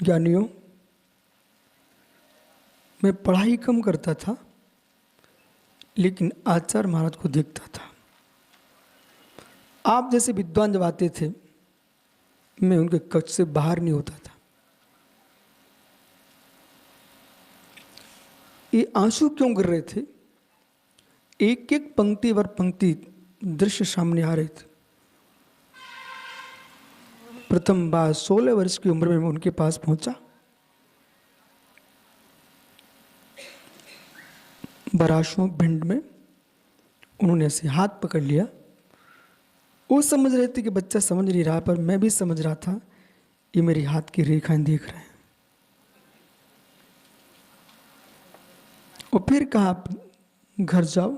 ज्ञानियों, मैं पढ़ाई कम करता था, लेकिन आचार्य महाराज को देखता था। आप जैसे विद्वान जब आते थे, मैं उनके कक्ष से बाहर नहीं होता था। ये आंसू क्यों गिर रहे थे? एक एक पंक्ति वर पंक्ति दृश्य सामने आ रहे थे। प्रथम बार 16 वर्ष की उम्र में मैं उनके पास पहुंचा। बराशों भिंड में उन्होंने ऐसे हाथ पकड़ लिया। वो समझ रहे थे कि बच्चा समझ नहीं रहा, पर मैं भी समझ रहा था, ये मेरी हाथ की रेखाएं देख रहे हैं। और फिर कहा आप घर जाओ।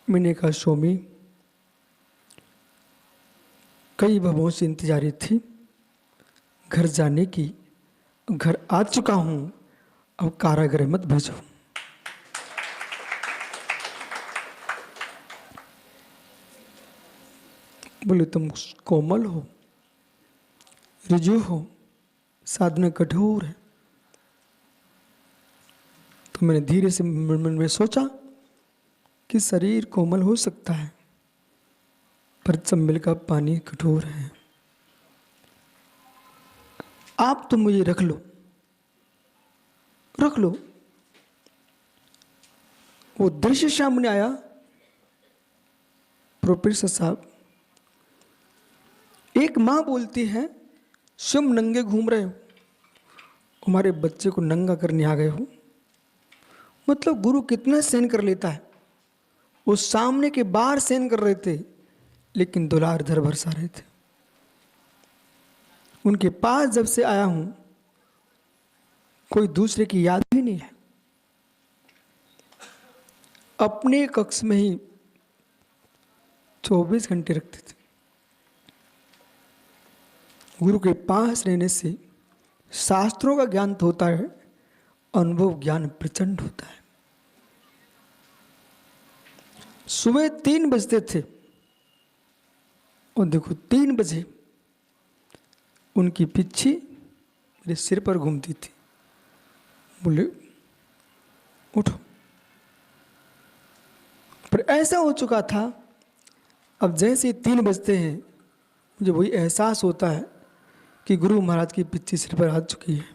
मैंने कहा स्वामी, कई भवों से इंतजारी थी घर जाने की, घर आ चुका हूं, अब कारागृह मत भेजो। बोले तुम कोमल हो, ऋजु हो, साधना कठोर है। तो मैंने धीरे से मन में सोचा कि शरीर कोमल हो सकता है, पर चंबल का पानी कठोर है। आप तो मुझे रख लो, रख लो। वो दृश्य सामने आया। प्रोफेसर साहब, एक मां बोलती है तुम नंगे घूम रहे हो, हमारे बच्चे को नंगा करने आ गए हो। मतलब गुरु कितना सहन कर लेता है। वो सामने के बाहर सहन कर रहे थे, लेकिन दुलार धर बरसा रहे थे। उनके पास जब से आया हूं, कोई दूसरे की याद ही नहीं है। अपने कक्ष में ही 24 घंटे रखते थे। गुरु के पास रहने से शास्त्रों का ज्ञान तो होता है, अनुभव ज्ञान प्रचंड होता है। सुबह 3 बजते थे, और देखो 3 बजे उनकी पिच्छी मेरे सिर पर घूमती थी। बोले उठो। पर ऐसा हो चुका था, अब जैसे 3 बजते हैं, मुझे वही एहसास होता है कि गुरु महाराज की पिच्छी सिर पर आ चुकी है।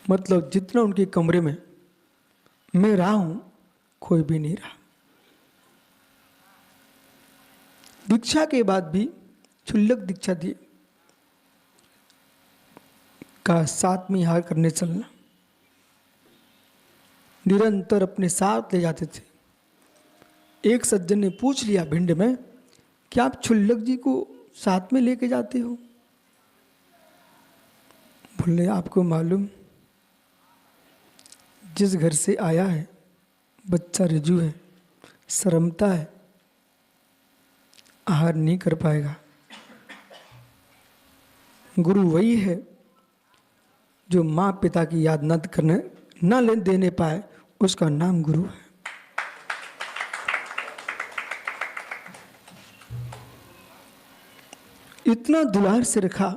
मतलब जितना उनके कमरे में मैं रहा हूं, कोई भी नहीं रहा। दीक्षा के बाद भी क्षुल्लक दीक्षा दी का साथ में हार करने चलना, निरंतर अपने साथ ले जाते थे। एक सज्जन ने पूछ लिया भिंड में कि आप क्षुल्लक जी को साथ में लेके जाते हो? बोले आपको मालूम, जिस घर से आया है बच्चा ऋजु है, शर्मता है, आहार नहीं कर पाएगा। गुरु वही है जो माँ पिता की याद न ले देने पाए, उसका नाम गुरु है। इतना दुलार से रखा